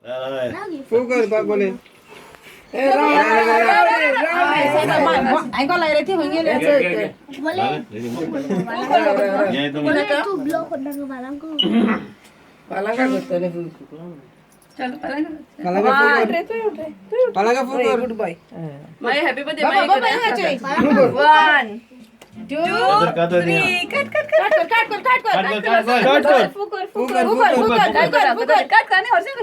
फुकर बोले ऐकायला रे ते होऊन गेले पलंगा करतले चल पलंग पलंगा फुकर goodbye my happy birthday बाबा माय बाबा याचे 1 2 कट कर फुकर फुकर नाही हर्षन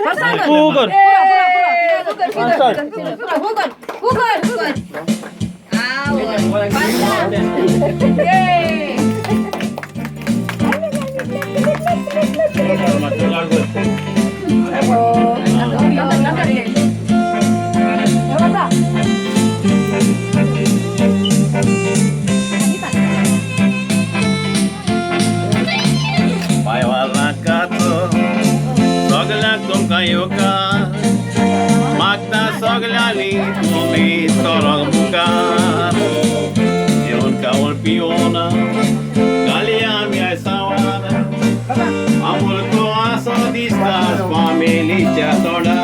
मागता सगळ्यांनी तुम्ही सरग मुखार जेवण कावळ पिवून काली आम्ही आयसावार अमोल तो असो दिसता फॅमिलीच्या तोडा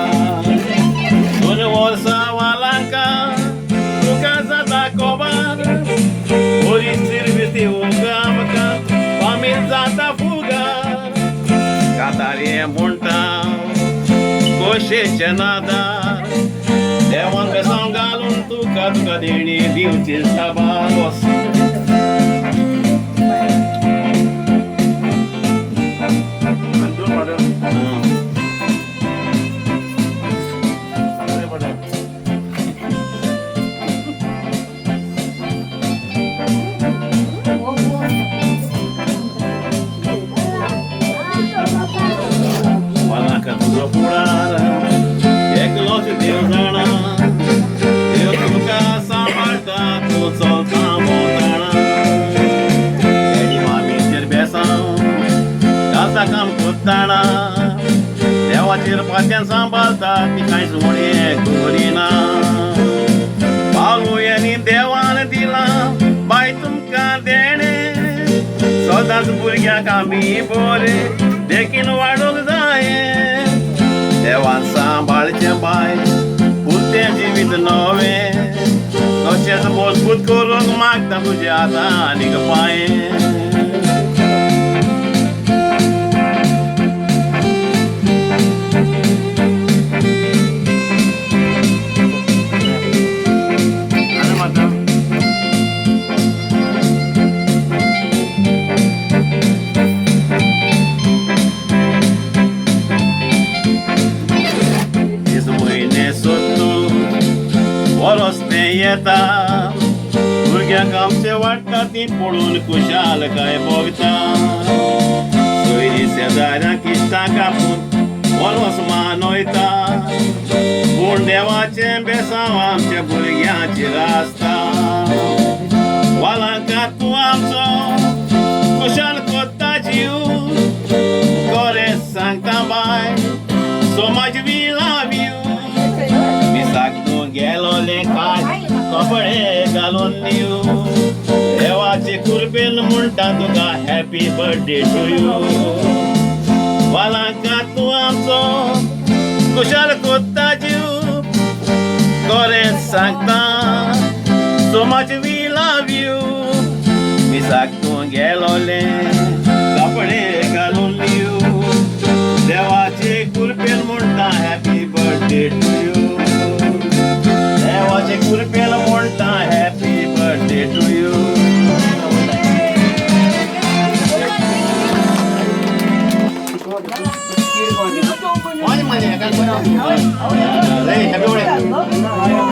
2 वर्सां वालांका तुका जाता कोबार बरी सिरविती उगा आमकां फामील जाता फुगार कातारी म्हणटा कोशेचे नादार देवान बेसांव घालून तुका देणी दिवची साबार वालांका तुजो फुडार एकलोच देव जाणा देव तुका सांबाळटा तूं चलता मोताणा तेणी मामीचेर बेसांव घालता काम कोत्ताणा देवाचेर पात्यान सांबाळता ती कांयच उणें करिना पालुयांनी देवान दिला बाय तुमकां देणें सदांच भुरग्यांक आमी बरे देखीन वाडोवंक जाये देवान सांबाळचें बाय पुरतें जिवीत नवें तशेंच मजबूत करूंक मागता तुज्या हातान आनीक पांये वरस्तें येता भुरग्यांक आमचें वाडटा ती पळोवन खुशाल काय भोगता सोयरी शेजाऱ्यांक इश्टां कापून वरस मानयता पूण देवाचें बेसांव आमच्या भुरग्यांचेर आसता वालांका तूं आमचो खुशाल कोत्ता जीव खरें सांगता bye so much we love you मिसाक तूं गेलोले काय कपडे घालून नीव देवाचे कृपेन म्हणटा तुका हॅपी बर्थडे टू यू वालांका तूं आमचो खुशाल कोत्ता जीव खरें सांगता so much we love you मिसाक तूं गेलोले कपडे घालून नीव देवाचे कृपेन म्हणटा हॅपी बर्थडे टू यू देवाचे कृपेन म्हणटा happy birthday to you happy birthday